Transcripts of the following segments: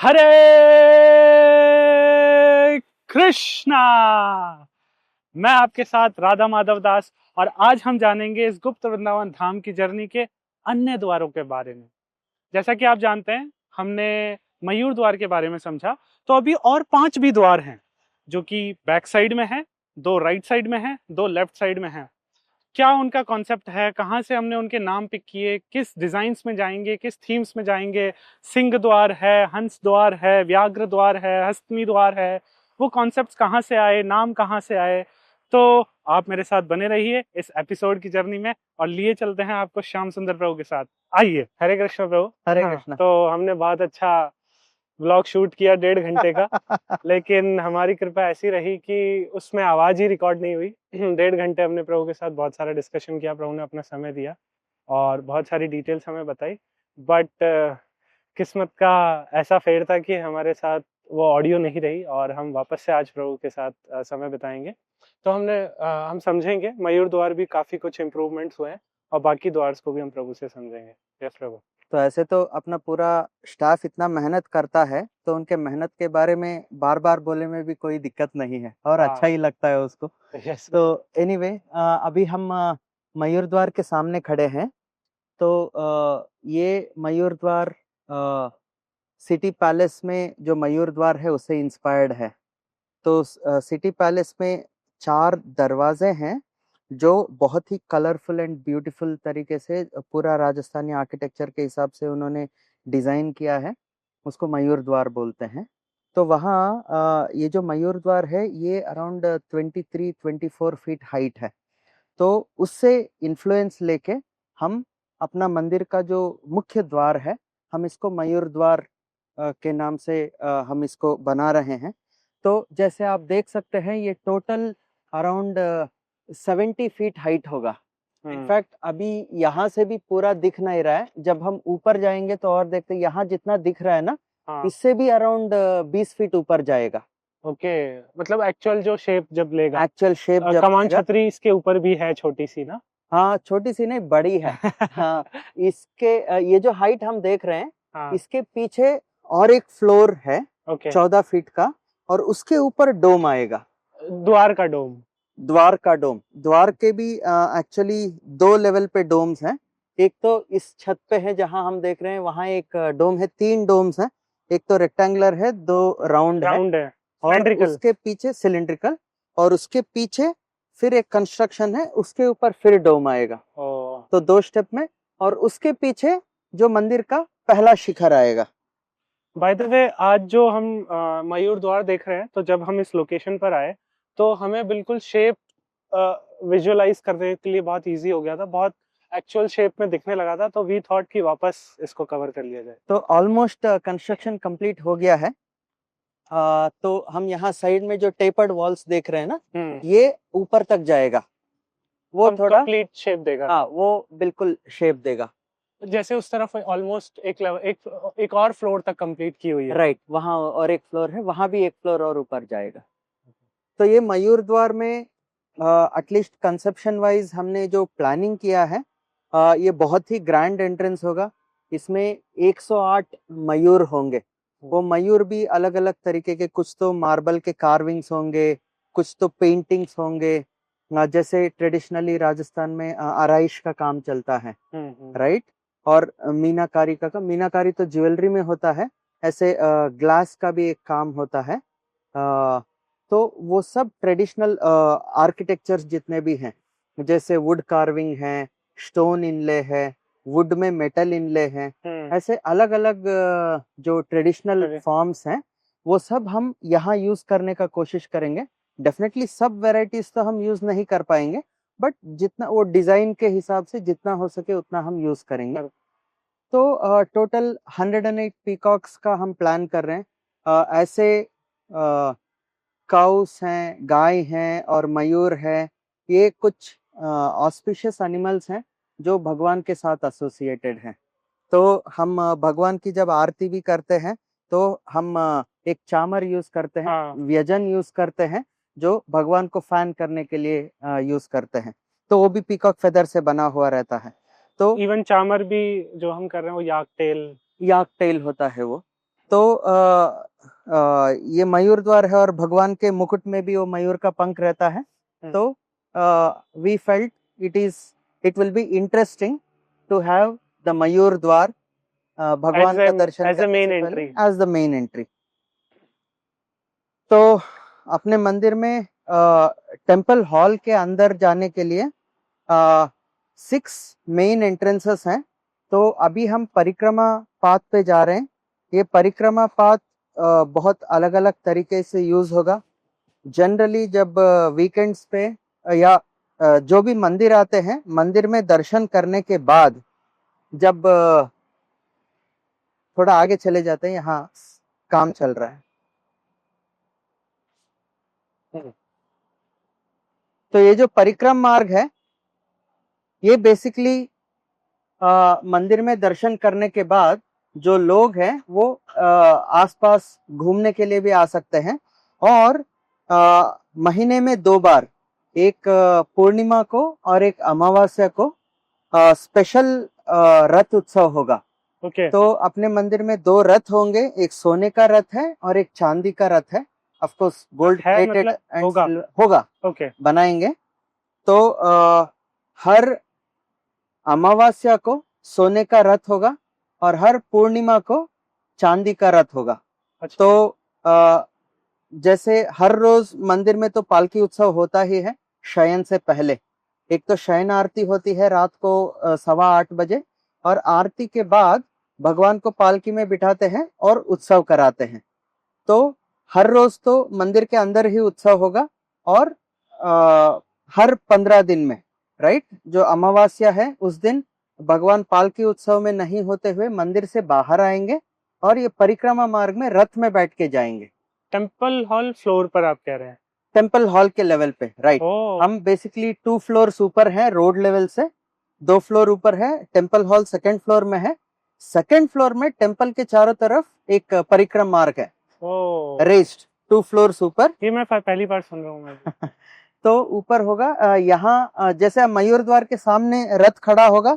हरे कृष्णा। मैं आपके साथ राधा माधव दास और आज हम जानेंगे इस गुप्त वृंदावन धाम की जर्नी के अन्य द्वारों के बारे में। जैसा कि आप जानते हैं, हमने मयूर द्वार के बारे में समझा, तो अभी और 5 भी द्वार हैं जो कि बैक साइड में है, 2 राइट साइड में है, 2 लेफ्ट साइड में है। क्या उनका कॉन्सेप्ट है, कहाँ से हमने उनके नाम पिक किए, किस डिजाइन्स में जाएंगे, किस थीम्स में जाएंगे, सिंह द्वार है, हंस द्वार है, व्याघ्र द्वार है, हस्तनी द्वार है, वो कॉन्सेप्ट्स कहाँ से आए, नाम कहाँ से आए। तो आप मेरे साथ बने रहिए इस एपिसोड की जर्नी में और लिए चलते हैं आपको श्याम सुंदर प्रभु के साथ। आइए। हरे कृष्ण प्रभु। हरे हाँ, कृष्णा। तो हमने बहुत अच्छा व्लॉग शूट किया 1.5 घंटे का, लेकिन हमारी कृपा ऐसी रही कि उसमें आवाज ही रिकॉर्ड नहीं हुई। 1.5 घंटे हमने प्रभु के साथ बहुत सारा डिस्कशन किया, प्रभु ने अपना समय दिया और बहुत सारी डिटेल्स हमें बताई। बट किस्मत का ऐसा फेर था कि हमारे साथ वो ऑडियो नहीं रही और हम वापस से आज प्रभु के साथ समय बिताएंगे। तो हम समझेंगे मयूर द्वार भी काफी कुछ इम्प्रूवमेंट्स हुए हैं और बाकी द्वार्स को भी हम प्रभु से समझेंगे। यस प्रभु। तो ऐसे तो अपना पूरा स्टाफ इतना मेहनत करता है तो उनके मेहनत के बारे में बार बार बोले में भी कोई दिक्कत नहीं है और अच्छा ही लगता है उसको। यस। तो एनीवे अभी हम मयूर द्वार के सामने खड़े हैं। तो ये मयूर द्वार सिटी पैलेस में जो मयूर द्वार है उससे इंस्पायर्ड है। तो सिटी पैलेस में 4 दरवाजे हैं जो बहुत ही कलरफुल एंड ब्यूटीफुल तरीके से पूरा राजस्थानी आर्किटेक्चर के हिसाब से उन्होंने डिजाइन किया है। उसको मयूर द्वार बोलते हैं। तो वहाँ ये जो मयूर द्वार है ये अराउंड 23-24 फीट हाइट है। तो उससे इन्फ्लुएंस लेके हम अपना मंदिर का जो मुख्य द्वार है हम इसको मयूर द्वार के नाम से हम इसको बना रहे हैं। तो जैसे आप देख सकते हैं ये टोटल अराउंड 70 फीट हाइट होगा। इनफैक्ट अभी यहाँ से भी पूरा दिख नहीं रहा है, जब हम ऊपर जाएंगे तो और देखते हैं यहाँ जितना दिख रहा है ना, हाँ। इससे भी अराउंड 20 फीट ऊपर जाएगा। ओके, मतलब एक्चुअल जो शेप जब लेगा। एक्चुअल शेप जब कमान लेगा। छतरी इसके ऊपर भी है छोटी सी ना। हाँ, छोटी सी नहीं बड़ी है। हाँ, इसके ये जो हाइट हम देख रहे हैं हाँ। इसके पीछे और एक फ्लोर है ओके। 14 फीट का और उसके ऊपर डोम आएगा। द्वार का डोम। द्वार का डोम, द्वार के भी एक्चुअली 2 लेवल पे डोम्स हैं। एक तो इस छत पे है जहां हम देख रहे हैं वहां एक डोम है, 3 डोम्स हैं। एक तो रेक्टेंगुलर है, 2 राउंड है राउंड है। और सिलेंड्रिकल। उसके पीछे सिलिंड्रिकल और उसके पीछे फिर एक कंस्ट्रक्शन है, उसके ऊपर फिर डोम आएगा। ओ। तो 2 स्टेप में। और उसके पीछे जो मंदिर का पहला शिखर आएगा। बाय द वे, आज जो हम मयूर द्वार देख रहे हैं, तो जब हम इस लोकेशन पर आए तो हमें बिल्कुल शेप विजुअलाइज करने के लिए बहुत इजी हो गया था, बहुत एक्चुअल शेप में दिखने लगा था, तो वी थॉट कि वापस इसको कवर कर लिया जाए। तो ऑलमोस्ट कंस्ट्रक्शन कंप्लीट हो गया है। तो हम यहाँ साइड में जो टेपर्ड वॉल्स देख रहे हैं ना, ये ऊपर तक जाएगा। वो थोड़ा कंप्लीट शेप देगा। हाँ, वो बिल्कुल शेप देगा। जैसे उस तरफ ऑलमोस्ट एक लेवल, एक और फ्लोर तक कंप्लीट की हुई है। राइट, वहाँ और एक फ्लोर है, वहां भी एक फ्लोर और ऊपर जाएगा। तो ये मयूर द्वार में एटलीस्ट कंसेप्शन वाइज हमने जो प्लानिंग किया है, ये बहुत ही ग्रैंड एंट्रेंस होगा। इसमें 108 मयूर होंगे। वो मयूर भी अलग अलग तरीके के, कुछ तो मार्बल के कार्विंग्स होंगे, कुछ तो पेंटिंग्स होंगे। जैसे ट्रेडिशनली राजस्थान में आराइश का काम चलता है, राइट। और मीनाकारी तो ज्वेलरी में होता है, ऐसे ग्लास का भी एक काम होता है। तो वो सब ट्रेडिशनल आर्किटेक्चर्स जितने भी हैं, जैसे वुड कार्विंग है, स्टोन इनले है, वुड में मेटल इनले हैं, ऐसे अलग अलग जो ट्रेडिशनल फॉर्म्स हैं वो सब हम यहाँ यूज करने का कोशिश करेंगे। डेफिनेटली सब वेराइटीज तो हम यूज नहीं कर पाएंगे, बट जितना वो डिजाइन के हिसाब से जितना हो सके उतना हम यूज करेंगे। तो टोटल 108 पीकॉक्स का हम प्लान कर रहे हैं। ऐसे काउस हैं, गाय हैं और मयूर है। ये कुछ ऑस्पिशियस एनिमल्स हैं जो भगवान के साथ एसोसिएटेड हैं। तो हम भगवान की जब आरती भी करते हैं तो हम एक चामर यूज करते हैं, व्यजन यूज करते हैं जो भगवान को फैन करने के लिए यूज करते हैं। तो वो भी पीकॉक फेदर से बना हुआ रहता है। तो इवन चामर भी जो हम कर रहे हैं वो याक टेल होता है वो। तो ये मयूर द्वार है और भगवान के मुकुट में भी वो मयूर का पंख रहता है। तो we felt it will be interesting to have the मयूर द्वार भगवान का दर्शन एज करने मेन से एंट्री। पहले एज द मेन एंट्री। तो अपने मंदिर में टेम्पल हॉल के अंदर जाने के लिए 6 मेन एंट्रेंसेस हैं। तो अभी हम परिक्रमा पाथ पे जा रहे हैं। ये परिक्रमा पाथ बहुत अलग अलग तरीके से यूज होगा। जनरली जब वीकेंड्स पे या जो भी मंदिर आते हैं, मंदिर में दर्शन करने के बाद जब थोड़ा आगे चले जाते हैं, यहाँ काम चल रहा है। तो ये जो परिक्रम मार्ग है, ये बेसिकली मंदिर में दर्शन करने के बाद जो लोग हैं वो आसपास घूमने के लिए भी आ सकते हैं। और महीने में 2 बार, एक पूर्णिमा को और एक अमावस्या को स्पेशल रथ उत्सव होगा। तो अपने मंदिर में 2 रथ होंगे, एक सोने का रथ है और एक चांदी का रथ है। Of course gold plated and होगा बनाएंगे। तो हर अमावस्या को सोने का रथ होगा और हर पूर्णिमा को चांदी का रथ होगा। तो जैसे हर रोज मंदिर में तो पालकी उत्सव होता ही है शयन से पहले। एक तो शयन आरती होती है रात को 8:15 बजे, और आरती के बाद भगवान को पालकी में बिठाते हैं और उत्सव कराते हैं। तो हर रोज तो मंदिर के अंदर ही उत्सव होगा, और हर 15 दिन में, राइट, जो अमावस्या है उस दिन भगवान पालकी उत्सव में नहीं होते हुए मंदिर से बाहर आएंगे और ये परिक्रमा मार्ग में रथ में बैठ के जाएंगे। टेम्पल हॉल फ्लोर पर आप कह रहे हैं? टेम्पल हॉल के लेवल पे, राइट। हम बेसिकली 2 फ्लोर्स ऊपर हैं रोड लेवल से, 2 फ्लोर ऊपर है। टेम्पल हॉल 2nd फ्लोर में है। 2nd फ्लोर में टेम्पल के चारों तरफ एक परिक्रम मार्ग है, रेस्ड 2 फ्लोर्स ऊपर। ये मैं पहली बार सुन रहा हूँ। तो ऊपर होगा यहाँ जैसे मयूर द्वार के सामने रथ खड़ा होगा,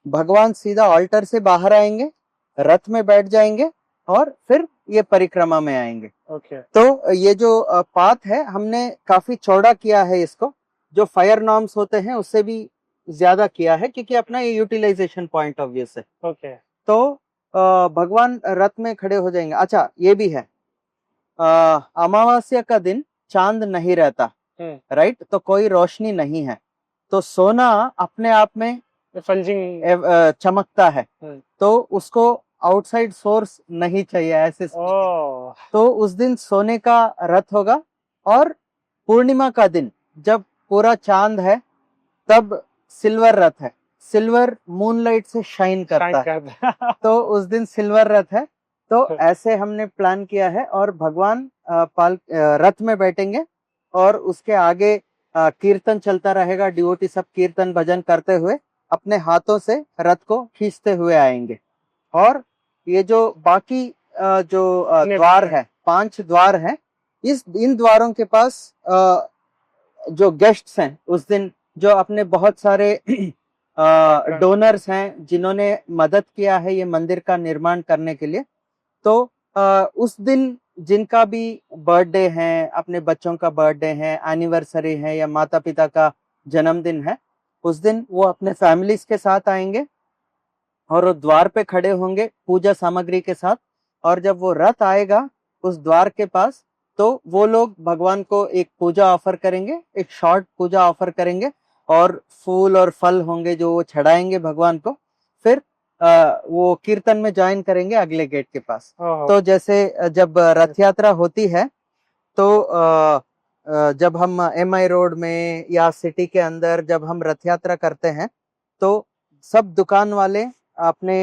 भगवान सीधा ऑल्टर से बाहर आएंगे, रथ में बैठ जाएंगे और फिर ये परिक्रमा में आएंगे। तो ये जो पाथ है हमने काफी चौड़ा किया है इसको, जो फायर नॉर्म्स होते हैं उससे भी ज्यादा किया है, क्योंकि अपना ये यूटिलाइजेशन पॉइंट ऑफ व्यू से। तो भगवान रथ में खड़े हो जाएंगे। अच्छा, ये भी है, अमावस्या का दिन चांद नहीं रहता, राइट, तो कोई रोशनी नहीं है, तो सोना अपने आप में चमकता है, तो उसको आउटसाइड सोर्स नहीं चाहिए ऐसे। तो उस दिन सोने का रथ होगा, और पूर्णिमा का दिन जब पूरा चांद है तब सिल्वर रथ है, सिल्वर मूनलाइट से शाइन करता है। तो उस दिन सिल्वर रथ है। तो ऐसे हमने प्लान किया है, और भगवान रथ में बैठेंगे और उसके आगे कीर्तन चलता रहेगा। डिवोटी सब कीर्तन भजन करते हुए अपने हाथों से रथ को खींचते हुए आएंगे। और ये जो बाकी जो द्वार है, 5 द्वार हैं, इन द्वारों के पास जो गेस्ट्स हैं उस दिन, जो अपने बहुत सारे डोनर्स हैं जिन्होंने मदद किया है ये मंदिर का निर्माण करने के लिए, तो उस दिन जिनका भी बर्थडे है, अपने बच्चों का बर्थडे है, एनिवर्सरी है, या माता पिता का जन्मदिन है, उस दिन वो अपने फैमिलीज के साथ आएंगे और वो द्वार पे खड़े होंगे पूजा सामग्री के साथ। और जब वो रथ आएगा उस द्वार के पास, तो वो लोग भगवान को एक पूजा ऑफर करेंगे, एक शॉर्ट पूजा ऑफर करेंगे, और फूल और फल होंगे जो वो चढ़ाएंगे भगवान को। फिर वो कीर्तन में ज्वाइन करेंगे अगले गेट के पास। तो जैसे जब रथ यात्रा होती है, तो जब हम MI रोड में या सिटी के अंदर जब हम रथ यात्रा करते हैं, तो सब दुकान वाले अपने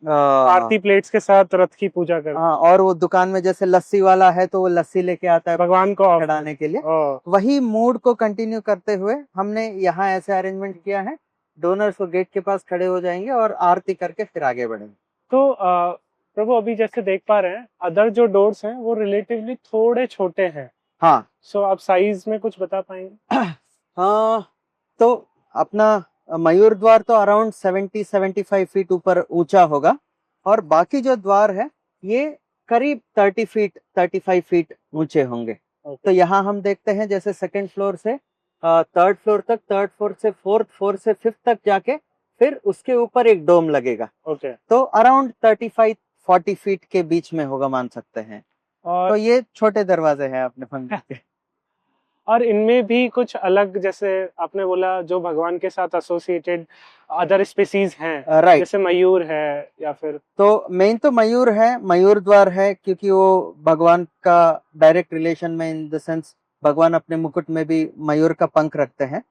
आरती प्लेट्स के साथ रथ की पूजा करते हैं। और वो दुकान में जैसे लस्सी वाला है तो वो लस्सी लेके आता है भगवान को चढ़ाने के लिए। वही मूड को कंटिन्यू करते हुए हमने यहाँ ऐसे अरेंजमेंट किया है, डोनर्स को गेट के पास खड़े हो जाएंगे और आरती करके फिर आगे बढ़ेंगे। तो प्रभु अभी जैसे देख पा रहे हैं, अदर जो डोर्स हैं वो रिलेटिवली थोड़े छोटे हैं। हाँ, सो आप साइज में कुछ बता पाएंगे? हाँ, तो अपना मयूर द्वार तो अराउंड 70-75 फीट ऊपर ऊंचा होगा, और बाकी जो द्वार है ये करीब 30 फीट 35 फीट ऊंचे होंगे। तो यहाँ हम देखते हैं जैसे सेकंड फ्लोर से थर्ड फ्लोर तक, थर्ड फ्लोर से फोर्थ, फोर्थ से फिफ्थ तक जाके फिर उसके ऊपर एक डोम लगेगा। तो अराउंड 35-40 फीट के बीच में होगा, मान सकते हैं। और तो ये छोटे दरवाजे हैं अपने मंदिर के। और इनमें भी कुछ अलग, जैसे आपने बोला जो भगवान के साथ एसोसिएटेड अदर स्पीसीज हैं, राइट। जैसे मयूर है या फिर, तो मेन तो मयूर है, मयूर द्वार है, क्योंकि वो भगवान का डायरेक्ट रिलेशन में, इन द सेंस भगवान अपने मुकुट में भी मयूर का पंख रखते हैं,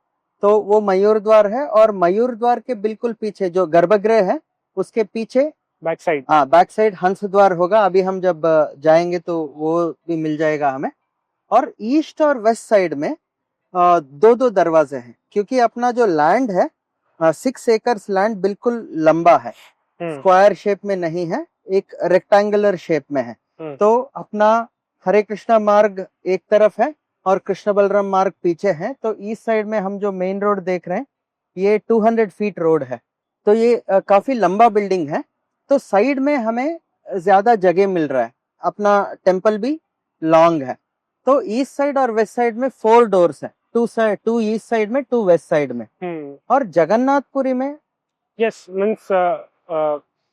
तो वो मयूर द्वार है। और मयूर द्वार के बिल्कुल पीछे जो गर्भगृह है उसके पीछे बैक साइड, हाँ बैक साइड हंस द्वार होगा। अभी हम जब जाएंगे तो वो भी मिल जाएगा हमें। और ईस्ट और वेस्ट साइड में दो दो दरवाजे हैं, क्योंकि अपना जो लैंड है 6 एकर्स लैंड बिल्कुल लंबा है, स्क्वायर शेप में नहीं है, एक रेक्टेंगुलर शेप में है। तो अपना हरे कृष्णा मार्ग एक तरफ है और कृष्ण बलराम मार्ग पीछे है। तो ईस्ट साइड में हम जो मेन रोड देख रहे हैं ये 200 फीट रोड है। तो ये काफी लंबा बिल्डिंग है। तो साइड में हमें ज्यादा जगह मिल रहा है, अपना टेम्पल भी लॉन्ग है। तो ईस्ट साइड और वेस्ट साइड में 4 डोर्स है, 2 ईस्ट साइड में, 2 वेस्ट साइड में। और जगन्नाथपुरी में यस मींस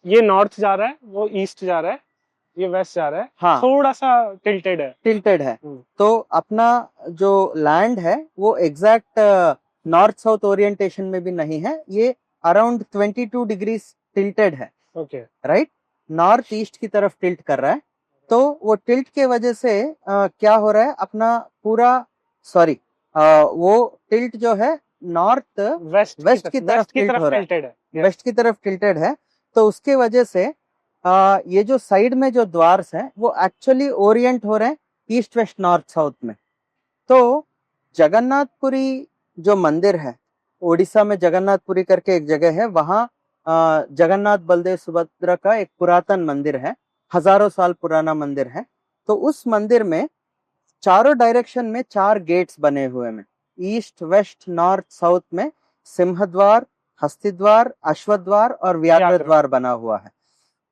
ये नॉर्थ जा रहा है, वो ईस्ट जा रहा है, ये वेस्ट जा रहा है। हाँ, थोड़ा सा टिल्टेड है। तो अपना जो लैंड है वो एग्जैक्ट नॉर्थ साउथ ओरिएंटेशन में भी नहीं है, ये अराउंड 22 डिग्री टिल्टेड है। राइट, नॉर्थ ईस्ट की तरफ टिल्ट कर रहा है। तो वो टिल्ट के वजह से क्या हो रहा है, अपना पूरा वो टिल्ट जो है नॉर्थ वेस्ट की तरफ टिल्ट हो रहा है, वेस्ट की तरफ टिल्टेड है। तो उसके वजह से ये जो साइड में जो द्वार्स हैं वो एक्चुअली ओरिएंट हो रहे हैं ईस्ट वेस्ट नॉर्थ साउथ में। तो जगन्नाथपुरी जो मंदिर है, ओडिशा में जगन्नाथपुरी करके एक जगह है, वहाँ जगन्नाथ बलदेव सुभद्रा का एक पुरातन मंदिर है, हजारों साल पुराना मंदिर है। तो उस मंदिर में चारों डायरेक्शन में 4 गेट्स बने हुए हैं, ईस्ट वेस्ट नॉर्थ साउथ में सिंह द्वार, हस्ती द्वार, अश्व द्वार और व्याघ्र द्वार बना हुआ है।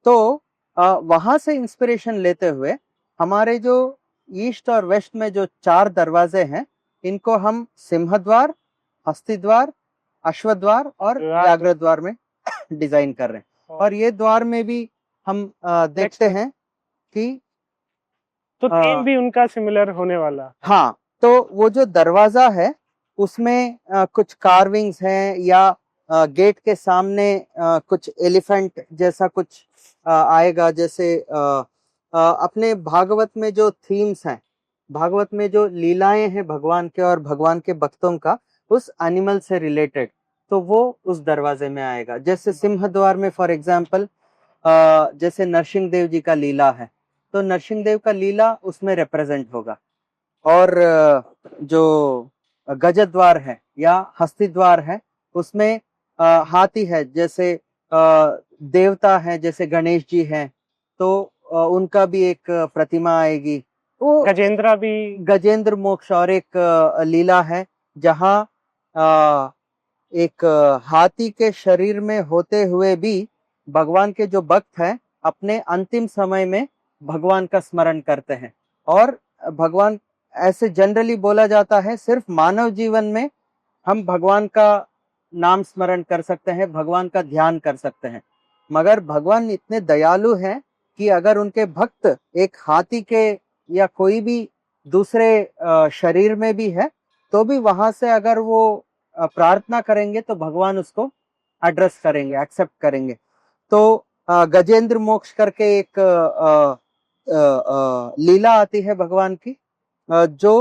तो वहां से इंस्पिरेशन लेते हुए हमारे जो ईस्ट और वेस्ट में जो 4 दरवाजे हैं इनको हम सिंह द्वार, हस्ती द्वार, अश्व द्वार और व्याघ्र द्वार में डिजाइन कर रहे हैं। और ये द्वार में भी हम देखते हैं कि तो थीम भी उनका सिमिलर होने वाला। हाँ, तो वो जो दरवाजा है उसमें कुछ कार्विंग्स हैं, या गेट के सामने कुछ एलिफेंट जैसा कुछ आएगा। जैसे अपने भागवत में जो थीम्स हैं, भागवत में जो लीलाएं हैं भगवान के और भगवान के भक्तों का, उस एनिमल से रिलेटेड, तो वो उस दरवाजे में आएगा। जैसे सिंह द्वार में फॉर एग्जाम्पल जैसे नरसिंह देव जी का लीला है, तो नरसिंह देव का लीला उसमें रिप्रेजेंट होगा। और जो गज द्वार है या हस्ती द्वार है उसमें हाथी है, जैसे देवता है जैसे गणेश जी हैं, तो उनका भी एक प्रतिमा आएगी। वो गजेंद्र मोक्ष और एक लीला है जहाँ एक हाथी के शरीर में होते हुए भी भगवान के जो भक्त हैं अपने अंतिम समय में भगवान का स्मरण करते हैं। और भगवान, ऐसे जनरली बोला जाता है, सिर्फ मानव जीवन में हम भगवान का नाम स्मरण कर सकते हैं, भगवान का ध्यान कर सकते हैं, मगर भगवान इतने दयालु हैं कि अगर उनके भक्त एक हाथी के या कोई भी दूसरे शरीर में भी है तो भी वहां से अगर वो प्रार्थना करेंगे तो भगवान उसको एड्रेस करेंगे, एक्सेप्ट करेंगे। तो गजेंद्र मोक्ष करके एक लीला आती है भगवान की जो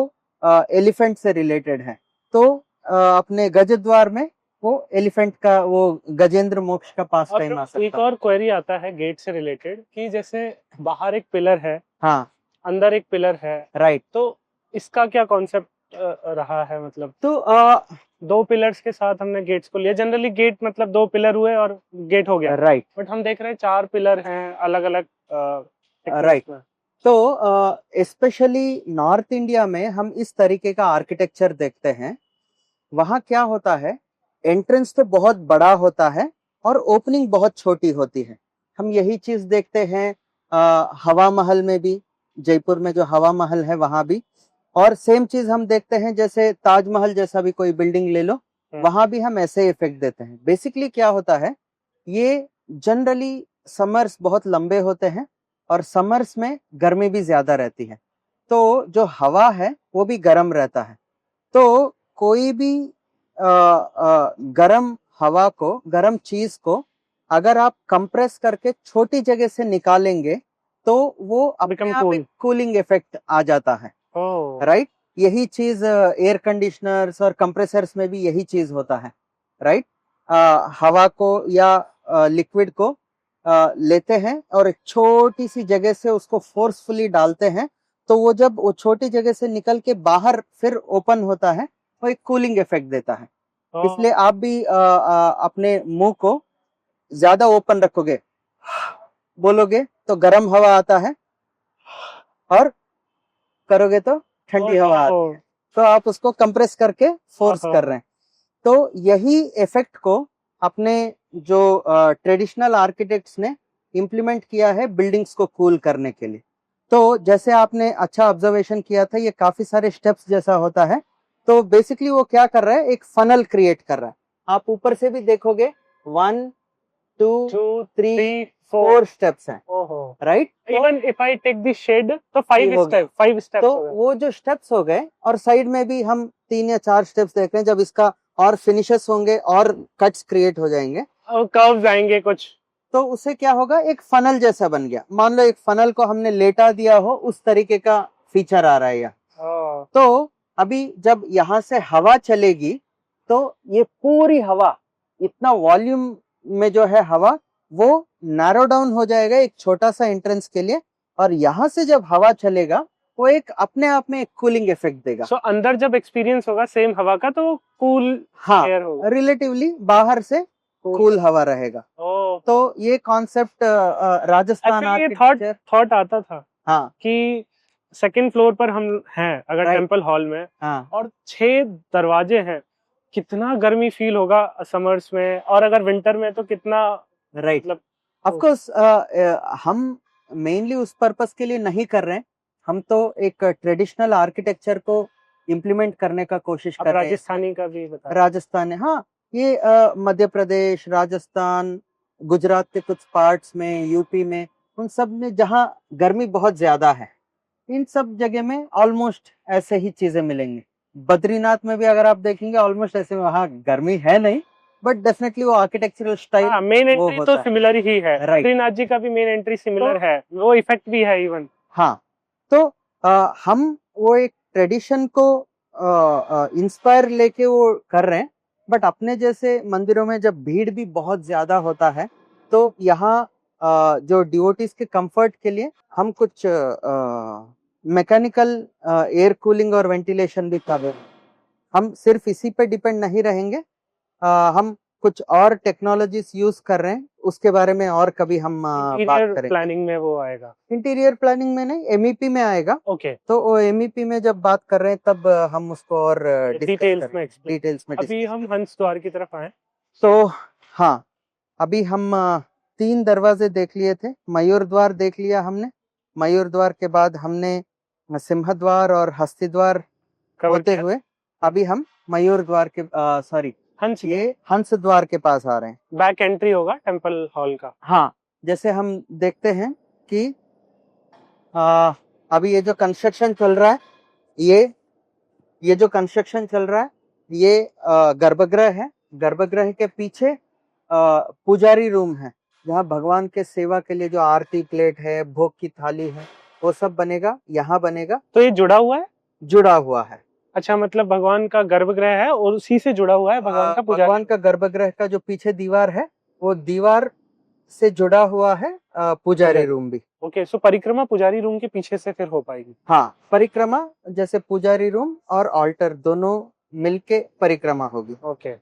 एलिफेंट से रिलेटेड है। तो अपने गज द्वार में वो एलिफेंट का, वो गजेंद्र मोक्ष का पास टाइम आ सकता है। एक और क्वेरी आता है गेट से रिलेटेड कि जैसे बाहर एक पिलर है, हाँ, अंदर एक पिलर है, राइट, तो इसका क्या कॉन्सेप्ट रहा है? मतलब तो 2 पिलर्स के साथ हमने गेट्स को लिया, जनरली गेट मतलब 2 पिलर हुए और गेट हो गया, राइट, बट हम देख रहे हैं 4 पिलर हैं अलग अलग। राइट, तो स्पेशली नॉर्थ इंडिया में हम इस तरीके का आर्किटेक्चर देखते हैं। वहां क्या होता है, एंट्रेंस तो बहुत बड़ा होता है और ओपनिंग बहुत छोटी होती है। हम यही चीज देखते हैं हवा महल में भी, जयपुर में जो हवा महल है वहां भी, और सेम चीज हम देखते हैं जैसे ताजमहल जैसा भी कोई बिल्डिंग ले लो, वहां भी हम ऐसे इफेक्ट देते हैं। बेसिकली क्या होता है, ये जनरली समर्स बहुत लंबे होते हैं और समर्स में गर्मी भी ज्यादा रहती है, तो जो हवा है वो भी गर्म रहता है। तो कोई भी गर्म हवा को, गर्म चीज को अगर आप कंप्रेस करके छोटी जगह से निकालेंगे तो वो अपने आप एक कूलिंग इफेक्ट आ जाता है। राइट, यही चीज एयर कंडीशनर्स और कंप्रेसर्स में भी यही चीज होता है। राइट, हवा को या लिक्विड को लेते हैं और एक छोटी सी जगह से उसको फोर्सफुली डालते हैं, तो वो जब वो छोटी जगह से निकल के बाहर फिर ओपन होता है, वो एक कूलिंग इफेक्ट देता है। इसलिए आप भी अपने मुंह को ज्यादा ओपन रखोगे, बोलोगे तो गर्म हवा आता है, और करोगे तो ठंडी हवा आती है। तो आप उसको कंप्रेस करके फोर्स कर रहे हैं। तो यही इफेक्ट को अपने जो ट्रेडिशनल आर्किटेक्ट्स ने इम्प्लीमेंट किया है बिल्डिंग्स को कूल करने के लिए। तो जैसे आपने अच्छा ऑब्जर्वेशन किया था, ये काफी सारे स्टेप्स जैसा होता है। तो बेसिकली वो क्या कर रहा है, एक फनल क्रिएट कर रहा है। आप ऊपर से भी देखोगे 1 2 3 4 स्टेप्स हैं। Right, even if I take this shade तो 5 स्टेप्स तो वो जो स्टेप्स हो गए, और साइड में भी हम 3 या 4 स्टेप्स देख रहे हैं। जब इसका और फिनिशेस होंगे और कट्स क्रिएट हो जाएंगे और कर्व्स आएंगे कुछ, तो उससे क्या होगा, एक फनल जैसा बन गया। मान लो एक फनल को हमने लेटा दिया हो, उस तरीके का फीचर आ रहा है यहाँ। तो अभी जब यहाँ से हवा चलेगी तो ये पूरी हवा, इतना वॉल्यूम में जो है हवा, वो नैरो डाउन हो जाएगा एक छोटा सा एंट्रेंस के लिए, और यहाँ से जब हवा चलेगा वो एक अपने आप में एक कूलिंग इफेक्ट देगा। सो अंदर जब एक्सपीरियंस होगा सेम हवा का तो कूल एयर होगा, रिलेटिवली बाहर से कूल हवा रहेगा। तो ये कॉन्सेप्ट राजस्थान थॉट आता था कि सेकंड फ्लोर पर हम हैं अगर टेम्पल हॉल में, और 6 दरवाजे हैं, कितना गर्मी फील होगा समर्स में, और अगर विंटर में तो कितना। मतलब ऑफ कोर्स हम मेनली उस पर्पस के लिए नहीं कर रहे हैं, हम तो एक ट्रेडिशनल आर्किटेक्चर को इम्प्लीमेंट करने का कोशिश कर रहे हैं। राजस्थानी का भी बता, राजस्थान, हाँ, ये मध्य प्रदेश, राजस्थान, गुजरात के कुछ पार्ट्स में, यूपी में, उन सब में जहाँ गर्मी बहुत ज्यादा है, इन सब जगह में ऑलमोस्ट ऐसे ही चीजें मिलेंगी। बद्रीनाथ में भी अगर आप देखेंगे ऑलमोस्ट ऐसे, वहाँ गर्मी है नहीं, बट डेफिनेटली वो आर्किटेक्चरल स्टाइल, मेन एंट्री तो सिमिलर ही है। बद्रीनाथ जी का भी मेन एंट्री सिमिलर है, वो इफेक्ट भी है इवन। हाँ, तो हम वो एक ट्रेडिशन को इंस्पायर लेके वो कर रहे हैं, बट अपने जैसे मंदिरों में जब भीड़ भी बहुत ज्यादा होता है, तो यहाँ जो डिवोटीज के कंफर्ट के लिए हम कुछ मैकेनिकल एयर कूलिंग और वेंटिलेशन भी कर रहे हैं। हम सिर्फ इसी पे डिपेंड नहीं रहेंगे, हम कुछ और टेक्नोलॉजीज यूज कर रहे हैं, उसके बारे में और कभी हम बात करेंगे। प्लानिंग में वो आएगा, इंटीरियर प्लानिंग में नहीं, एमईपी में आएगा। तो वो एमईपी में जब बात कर रहे हैं तब हम उसको और डिटेल्स में अभी हम हंस द्वार की तरफ आए। तो हाँ, अभी हम 3 दरवाजे देख लिए थे। मयूर द्वार देख लिया हमने, मयूर द्वार के बाद हमने सिंह द्वार और हस्ती द्वार होते हुए अभी हम मयूर द्वार के हंस द्वार के पास आ रहे हैं। बैक एंट्री होगा टेम्पल हॉल का। हाँ, जैसे हम देखते हैं कि अभी ये जो कंस्ट्रक्शन चल रहा है, ये जो कंस्ट्रक्शन चल रहा है, ये गर्भगृह है। गर्भगृह के पीछे पुजारी रूम है, जहाँ भगवान के सेवा के लिए जो आरती प्लेट है, भोग की थाली है, वो सब बनेगा, यहाँ बनेगा। तो ये जुड़ा हुआ है? जुड़ा हुआ है। अच्छा, मतलब भगवान का गर्भगृह है और उसी से जुड़ा हुआ है भगवान का गर्भगृह का जो पीछे दीवार है, वो दीवार से जुड़ा हुआ है पुजारी रूम भी। ओके, सो परिक्रमा पुजारी रूम के पीछे से फिर हो पाएगी। हाँ, परिक्रमा जैसे पुजारी रूम और ऑल्टर दोनों मिलके परिक्रमा होगी। ओके,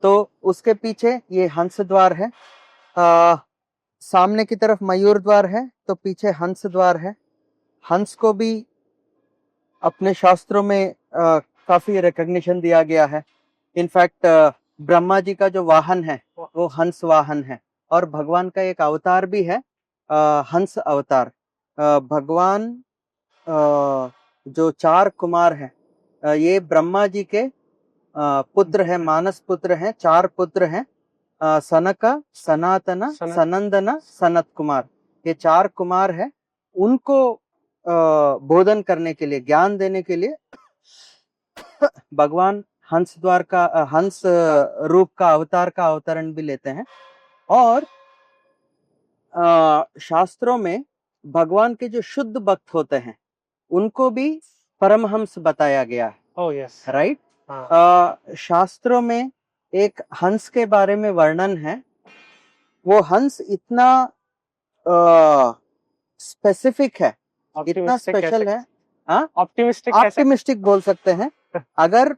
तो उसके पीछे ये हंस द्वार है, सामने की तरफ मयूर द्वार है, तो पीछे हंस द्वार है। हंस को भी अपने शास्त्रों में काफी रिकॉग्निशन दिया गया है। इनफैक्ट ब्रह्मा जी का जो वाहन है वो हंस वाहन है, और भगवान का एक अवतार भी है, हंस अवतार। भगवान जो 4 कुमार हैं, ये ब्रह्मा जी के पुत्र हैं, मानस पुत्र हैं, 4 पुत्र हैं, सनक, सनातन, सनंदन, सनत कुमार। ये 4 कुमार हैं। उनको बोधन करने के लिए, ज्ञान देने के लिए भगवान हंस द्वार का हंस रूप का अवतार का अवतरण भी लेते हैं। और शास्त्रों में भगवान के जो शुद्ध भक्त होते हैं उनको भी परमहंस बताया गया है। Oh yes, right. शास्त्रों में एक हंस के बारे में वर्णन है। वो हंस इतना स्पेसिफिक है, इतना स्पेशल है, ऑप्टिमिस्टिक बोल सकते हैं। अगर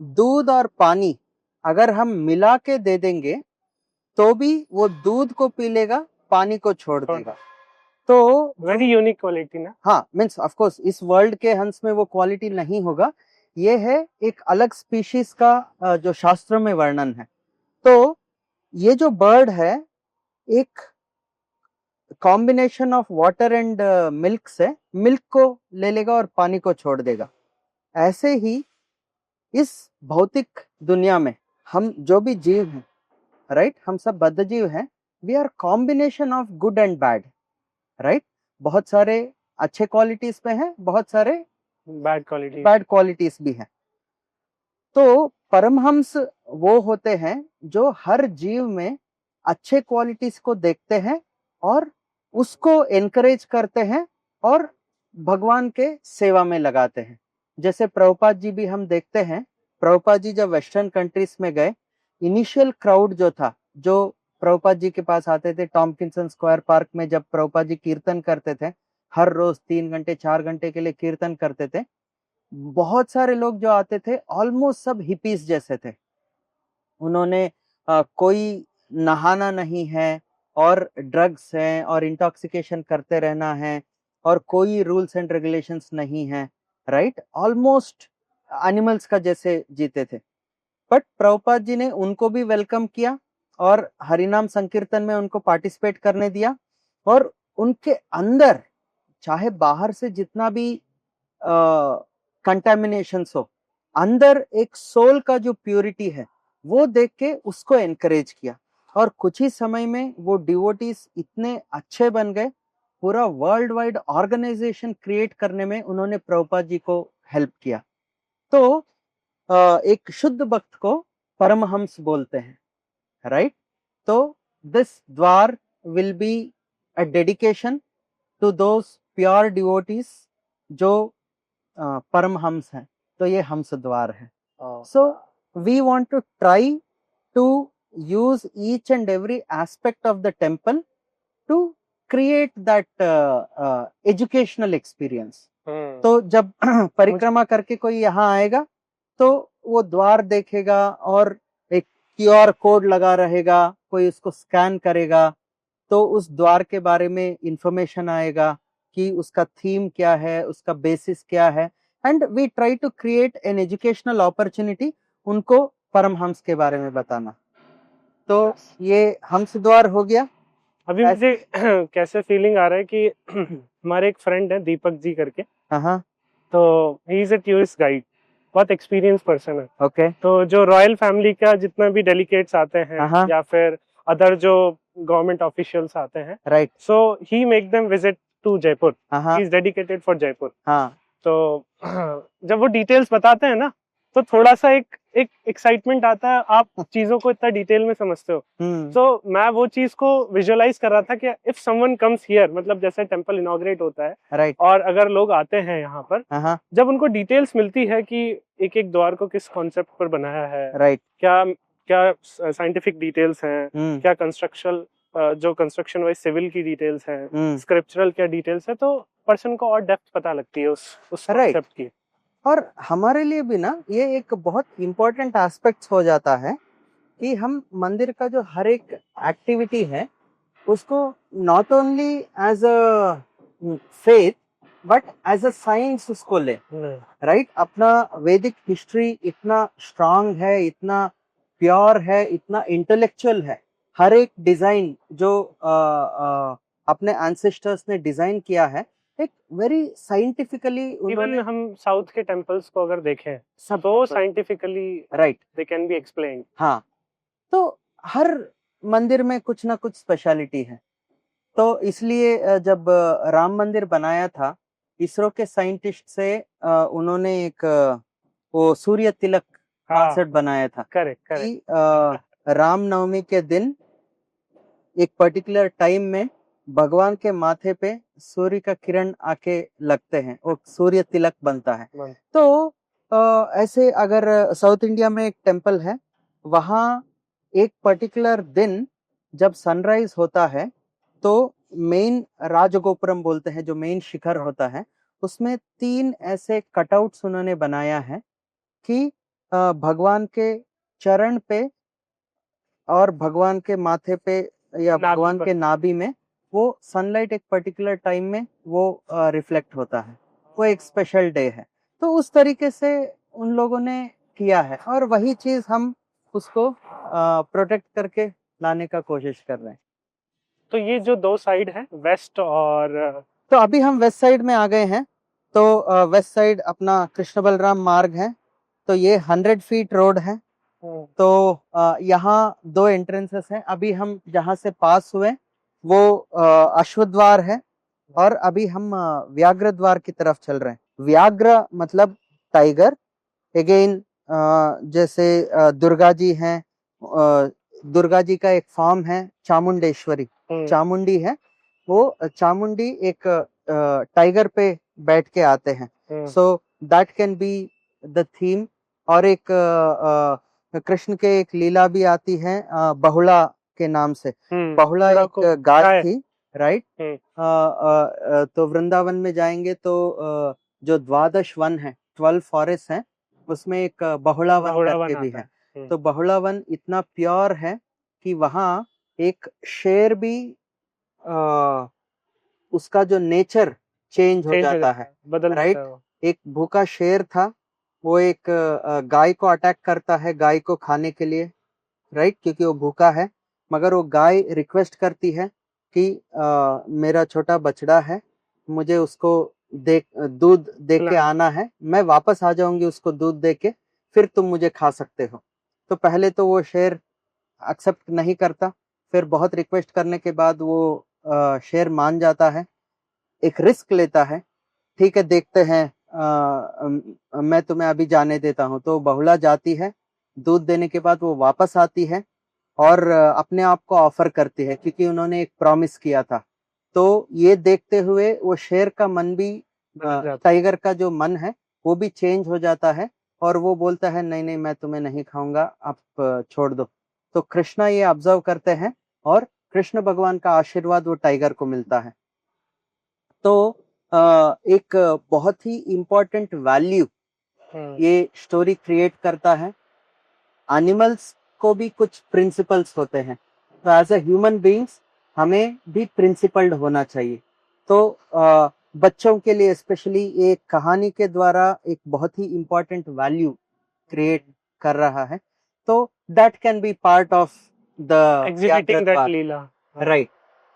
दूध और पानी अगर हम मिला के दे देंगे तो भी वो दूध को पी लेगा, पानी को छोड़ देगा। तो वेरी यूनिक क्वालिटी ना। हाँ, मीन्स ऑफ कोर्स इस वर्ल्ड के हंस में वो क्वालिटी नहीं होगा। ये है एक अलग स्पीशीज का जो शास्त्रों में वर्णन है। तो ये जो बर्ड है एक combination of water and milk से, मिल्क को ले लेगा और पानी को छोड़ देगा। ऐसे ही इस भौतिक दुनिया में हम जो भी जीव हैं, राइट, हम सब बद्ध जीव हैं। We are combination of good and bad, right. बहुत सारे अच्छे क्वालिटीज पे हैं, बहुत सारे बैड क्वालिटीज भी हैं। तो परमहंस वो होते हैं जो हर जीव में अच्छे क्वालिटीज को देखते हैं और उसको एनकरेज करते हैं और भगवान के सेवा में लगाते हैं। जैसे प्रभुपाद जी भी हम देखते हैं। प्रभुपाद जी जब वेस्टर्न कंट्रीज में गए, इनिशियल क्राउड जो था, जो प्रभुपाद जी के पास आते थे टॉम्किंसन स्क्वायर पार्क में, जब प्रभुपाद जी कीर्तन करते थे, हर रोज 3 घंटे 4 घंटे के लिए कीर्तन करते थे, बहुत सारे लोग जो आते थे ऑलमोस्ट सब हिपीज जैसे थे। उन्होंने कोई नहाना नहीं है और ड्रग्स हैं और इंटॉक्सिकेशन करते रहना है और कोई रूल्स एंड रेगुलेशंस नहीं है, राइट। ऑलमोस्ट एनिमल्स का जैसे जीते थे। बट प्रभुपाद जी ने उनको भी वेलकम किया और हरिनाम संकीर्तन में उनको पार्टिसिपेट करने दिया। और उनके अंदर चाहे बाहर से जितना भी कंटामिनेशंस हो, अंदर एक सोल का जो प्योरिटी है वो देख के उसको एनकरेज किया। और कुछ ही समय में वो डिवोटीज इतने अच्छे बन गए, पूरा वर्ल्ड वाइड ऑर्गेनाइजेशन क्रिएट करने में उन्होंने प्रभुपाद जी को हेल्प किया। तो एक शुद्ध भक्त को परमहंस बोलते हैं, राइट। तो दिस द्वार will be a dedication to those pure devotees जो परमहंस हैं। तो ये हंस द्वार है। So we want to try to use each and every aspect of the temple to create that educational experience. तो जब परिक्रमा करके कोई यहाँ आएगा तो वो द्वार देखेगा और एक QR कोड लगा रहेगा, कोई उसको स्कैन करेगा तो उस द्वार के बारे में इंफॉर्मेशन आएगा कि उसका थीम क्या है, उसका बेसिस क्या है। And we try to create an educational opportunity, उनको परमहंस के बारे में बताना। तो ये हंस द्वार हो गया। अभी मुझे कैसे फीलिंग आ रहा है कि हमारे एक फ्रेंड है दीपक जी करके, तो he is a tourist guide, बहुत एक्सपीरियंस पर्सन है। ओके। तो जो रॉयल फैमिली का जितना भी डेलीगेट्स आते हैं या फिर अदर जो गवर्नमेंट ऑफिशियल्स आते हैं, right, so he make them visit to Jaipur, he is dedicated for Jaipur. तो जब वो डिटेल्स बताते हैं ना तो थोड़ा सा एक एक्साइटमेंट आता है, आप चीजों को इतना डिटेल में समझते हो। तो मैं वो चीज को विजुअलाइज कर रहा था कि इफ समवन कम्स हियर, मतलब जैसे टेंपल इनॉग्रेट होता है, राइट, और अगर लोग आते हैं यहाँ पर, जब उनको डिटेल्स मिलती है कि एक एक द्वार को किस कॉन्सेप्ट पर बनाया है, राइट, क्या क्या साइंटिफिक डिटेल्स हैं, क्या कंस्ट्रक्शन जो कंस्ट्रक्शन वाइज सिविल की डिटेल्स हैं, स्क्रिप्चरल क्या डिटेल्स है, तो पर्सन को और डेप्थ पता लगती है उस कॉन्सेप्ट की। और हमारे लिए भी ना ये एक बहुत इम्पोर्टेंट एस्पेक्ट हो जाता है कि हम मंदिर का जो हर एक एक्टिविटी है उसको not only as a faith but as a science उसको ले, राइट। अपना वैदिक हिस्ट्री इतना स्ट्रांग है, इतना प्योर है, इतना इंटेलेक्चुअल है हर एक डिजाइन जो अपने एंसेस्टर्स ने डिजाइन किया है, एक वेरी साइंटिफिकली इवन उन्होंने हम साउथ के टेम्पल्स को अगर देखें सब तो scientifically right they can be explain. हाँ, तो हर मंदिर में कुछ ना कुछ स्पेशलिटी है। तो इसलिए जब राम मंदिर बनाया था, इसरो के साइंटिस्ट से उन्होंने एक वो सूर्य तिलक कॉन्सेप्ट बनाया था करेक्ट कि करेक्ट। राम नवमी के दिन एक पर्टिकुलर टाइम में भगवान के माथे पे सूर्य का किरण आके लगते हैं, वो सूर्य तिलक बनता है। तो ऐसे अगर साउथ इंडिया में एक टेम्पल है, वहाँ एक पर्टिकुलर दिन जब सनराइज होता है तो मेन राजगोपुरम बोलते हैं, जो मेन शिखर होता है, उसमें 3 ऐसे कटआउट्स उन्होंने बनाया है कि भगवान के चरण पे और भगवान के माथे पे या भगवान के नाभि में वो सनलाइट एक पर्टिकुलर टाइम में वो रिफ्लेक्ट होता है। वो एक स्पेशल डे है। तो उस तरीके से उन लोगों ने किया है और वही चीज हम उसको प्रोटेक्ट करके लाने का कोशिश कर रहे हैं। तो ये जो दो साइड है वेस्ट और तो अभी हम वेस्ट साइड में आ गए हैं। तो वेस्ट साइड अपना कृष्ण बलराम मार्ग है। तो ये 100 फीट रोड है। तो यहाँ 2 एंट्रेंसेस हैं। अभी हम जहाँ से पास हुए वो अश्व द्वार है और अभी हम व्याघ्र द्वार की तरफ चल रहे हैं। व्याघ्र मतलब टाइगर। अगेन जैसे दुर्गा जी हैं, दुर्गा जी का एक फॉर्म है चामुंडेश्वरी, चामुंडी है। वो चामुंडी एक टाइगर पे बैठ के आते हैं। So that can be the theme. और एक कृष्ण के एक लीला भी आती है बहुला के नाम से। बहुला एक गाय थी, राइट। तो वृंदावन में जाएंगे तो जो 12 वन है, 12 फॉरेस्ट हैं, उसमें एक बहुला वन करके भी है। तो बहुला वन इतना प्योर है कि वहाँ एक शेर भी उसका जो नेचर चेंज हो जाता है, राइट। एक भूखा शेर था, वो एक गाय को अटैक करता है गाय को खाने के लिए, राइट, क्योंकि वो भूखा है। मगर वो गाय रिक्वेस्ट करती है कि मेरा छोटा बछड़ा है, मुझे उसको दूध दे के आना है, मैं वापस आ जाऊंगी उसको दूध दे के, फिर तुम मुझे खा सकते हो। तो पहले तो वो शेर एक्सेप्ट नहीं करता, फिर बहुत रिक्वेस्ट करने के बाद वो शेर मान जाता है, एक रिस्क लेता है। ठीक है, देखते हैं, मैं तुम्हें अभी जाने देता हूँ। तो बहुला जाती है, दूध देने के बाद वो वापस आती है और अपने आप को ऑफर करती है, क्योंकि उन्होंने एक प्रॉमिस किया था। तो ये देखते हुए वो शेर का मन भी, टाइगर का जो मन है वो भी चेंज हो जाता है और वो बोलता है नहीं नहीं, मैं तुम्हें नहीं खाऊंगा, आप छोड़ दो। तो कृष्णा ये ऑब्जर्व करते हैं और कृष्ण भगवान का आशीर्वाद वो टाइगर को मिलता है। तो एक बहुत ही इम्पोर्टेंट वैल्यू ये स्टोरी क्रिएट करता है। एनिमल्स को भी कुछ प्रिंसिपल्स होते हैं, तो एज अ ह्यूमन बीइंग्स हमें भी प्रिंसिपल्ड होना चाहिए। तो बच्चों के लिए स्पेशली एक कहानी के द्वारा एक बहुत ही इम्पोर्टेंट वैल्यू क्रिएट कर रहा है। तो that can be part of the executing that Leela, right.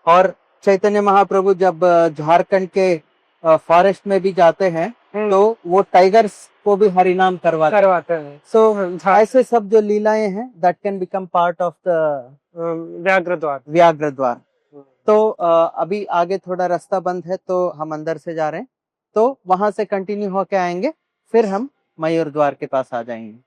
और चैतन्य महाप्रभु जब झारखंड के फॉरेस्ट में भी जाते हैं तो वो टाइगर्स को भी हरिनाम करवाते हैं। सो ऐसे सब जो लीलाएं हैं that can become part of the व्याघ्र द्वार। तो अभी आगे थोड़ा रास्ता बंद है तो हम अंदर से जा रहे हैं, तो वहां से कंटिन्यू होके आएंगे, फिर हम मयूर द्वार के पास आ जाएंगे।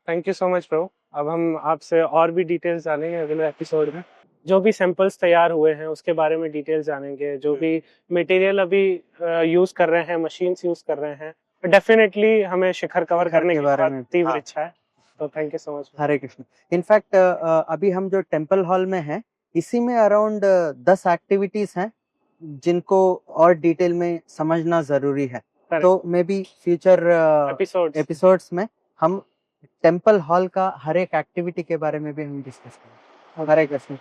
Thank you so much bro. अब हम आपसे और भी डिटेल्स जानेंगे अगले एपिसोड में। जो भी सैंपल्स तैयार हुए हैं उसके बारे में डिटेल्स जानेंगे, जो भी मटेरियल अभी यूज कर रहे हैं, मशीन्स यूज कर रहे हैं, डेफिनेटली हमें शिखर कवर करने की बारे में तीव्र इच्छा है। तो thank you so much. Hare Krishna. In fact अभी हम जो टेम्पल हॉल में हैं, इसी में अराउंड 10 एक्टिविटीज हैं जिनको और डिटेल में समझना जरूरी है। तो मे बी फ्यूचर एपिसोड्स में हम टेम्पल हॉल का हर एक एक्टिविटी के बारे में भी हम डिस्कस करें। हरे कृष्ण।